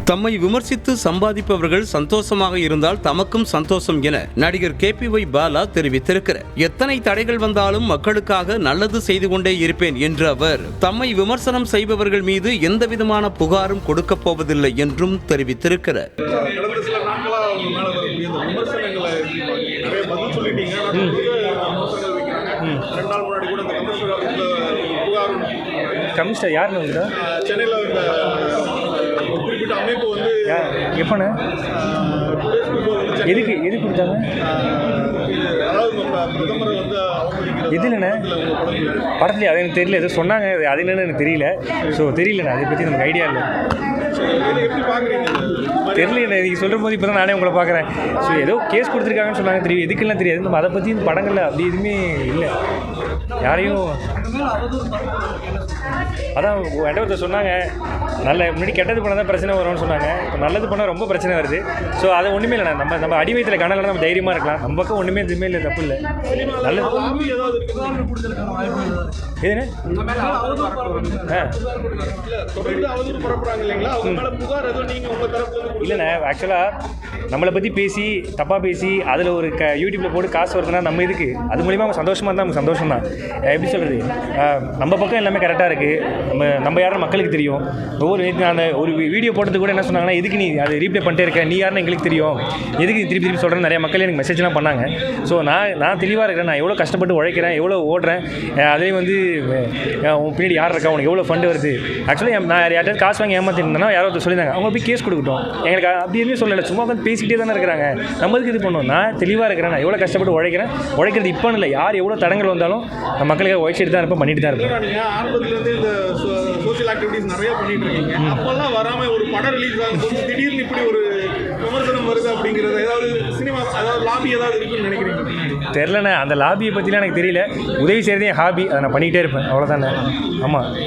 தம்மை விமர்சித்து சம்பாதிப்பவர்கள் சந்தோஷமாக இருந்தால் தமக்கும் சந்தோஷம் என நடிகர் KPY பாலா தெரிவித்திருக்கிறார். எத்தனை தடைகள் வந்தாலும் மக்களுக்காக நல்லது செய்து கொண்டே இருப்பேன் என்ற அவர் தம்மை விமர்சனம் செய்பவர்கள் மீது எந்தவிதமான புகாரும் கொடுக்கப் போவதில்லை என்றும் தெரிவித்திருக்கிறார். கமிஷனர் யாருன்னு வந்து சென்னையில் இந்த குறிப்பிட்ட அமைப்பு வந்து எப்போண்ணே எதுக்கு கொடுத்தாங்க? அதாவது பிரதமரை வந்து எது இல்லைண்ணே படத்துலையே அது எனக்கு தெரியல, எதுவும் சொன்னாங்க, அது என்னன்னு எனக்கு தெரியல. ஸோ தெரியலண்ணே, அதை பற்றி நமக்கு ஐடியா இல்லை. எப்படி பார்க்குறீங்க? தெரியல, நீங்கள் சொல்கிற போது இப்போ தான் நானே உங்களை பார்க்குறேன். ஸோ ஏதோ கேஸ் கொடுத்துருக்காங்கன்னு சொன்னாங்க, தெரியும், எதுக்கெல்லாம் தெரியாது. நம்ம அதை பற்றி இந்த படங்களில் அப்படி எதுவுமே இல்லை. யாரையும் அதான் ஒருத்தர் சொன்னாங்க, முன்னாடி கெட்டது பண்ணால் தான் பிரச்சனை வரும்னு சொன்னாங்க. இப்போ நல்லது பண்ணால் ரொம்ப பிரச்சனை வருது. ஸோ அதை ஒன்றுமே இல்லை, நம்ம அடி வயிற்றில் கணக்கில் நம்ம தைரியமாக இருக்கலாம். நம்ம பக்கம் ஒன்றுமே எதுவுமே இல்லை, தப்பு இல்லை. நல்லது எதுன்னு இல்லைண்ணே, ஆக்சுவலாக நம்மளை பற்றி பேசி தப்பாக பேசி அதில் ஒரு யூடியூப்பில் போட்டு காசு வருதுன்னா நம்ம இதுக்கு அது மூலிமா அவங்க சந்தோஷமாக இருந்தால் நமக்கு சந்தோஷம் தான். எப்படி சொல்கிறது, நம்ம பக்கம் எல்லாமே கரெக்டாக இருக்குது. நம்ம யாரும் மக்களுக்கு தெரியும். அந்த ஒரு வீடியோ போட்டது கூட என்ன சொன்னாங்கன்னா, எதுக்கு நீ அதை ரீப்ளே பண்ணிட்டே இருக்க, நீ யாருன்னு எங்களுக்கு தெரியும், எதுக்கு திருப்பி சொல்கிறேன். நிறைய மக்கள் எனக்கு மெசேஜ்லாம் பண்ணாங்க. ஸோ நான் தெளிவாக இருக்கிறேன், நான் எவ்வளோ கஷ்டப்பட்டு உழைக்கிறேன், எவ்வளோ ஓடுறேன், அதுலேயும் வந்து உன் பின்னாடி யார் இருக்கா, உனக்கு எவ்வளோ ஃபண்டு வருது. ஆக்சுவலி நான் யார்கிட்ட காசு வாங்கி ஏமாற்றிருந்தேன்னா யாரோ ஒருத்தர் சொல்லியிருந்தாங்க, அவங்க போய் கேஸ் கொடுக்கட்டும். எங்களுக்கு அப்படி எதுவுமே சொல்லலை, சும்மா வந்து பேசிக்கிட்டே தானே இருக்கிறாங்க. நம்மளுக்கு இது பண்ணுவோம். நான் தெளிவாக இருக்கிறேன், நான் எவ்வளோ கஷ்டப்பட்டு உழைக்கிறது இப்போன்னு இல்லை, யார் எவ்வளோ தடங்கள் வந்தாலும் நம்ம மக்களுக்கு உழைச்சிட்டு தான் இருப்போம், பண்ணிட்டு தான் இருப்போம். நீங்கள் ஆரம்பத்துலேருந்து இந்த சோஷியல் ஆக்டிவிட்டீஸ் நிறையா பண்ணிட்டு இருக்கீங்க. அப்போல்லாம் வராமல் ஒரு படம் ரிலீஸ் ஆகும்போது திடீர்னு இப்படி ஒரு விமர்சனம் வருது அப்படிங்கிறது ஏதாவது சினிமா லாபி ஏதாவது இருக்குன்னு நினைக்கிறீங்க? தெரிலண்ணே, அந்த லாபியை பற்றிலாம் எனக்கு தெரியல. உதவி செய்கிறதே என் ஹாபி, அதை நான் பண்ணிக்கிட்டே இருப்பேன், அவ்வளோதானே. ஆமாம்.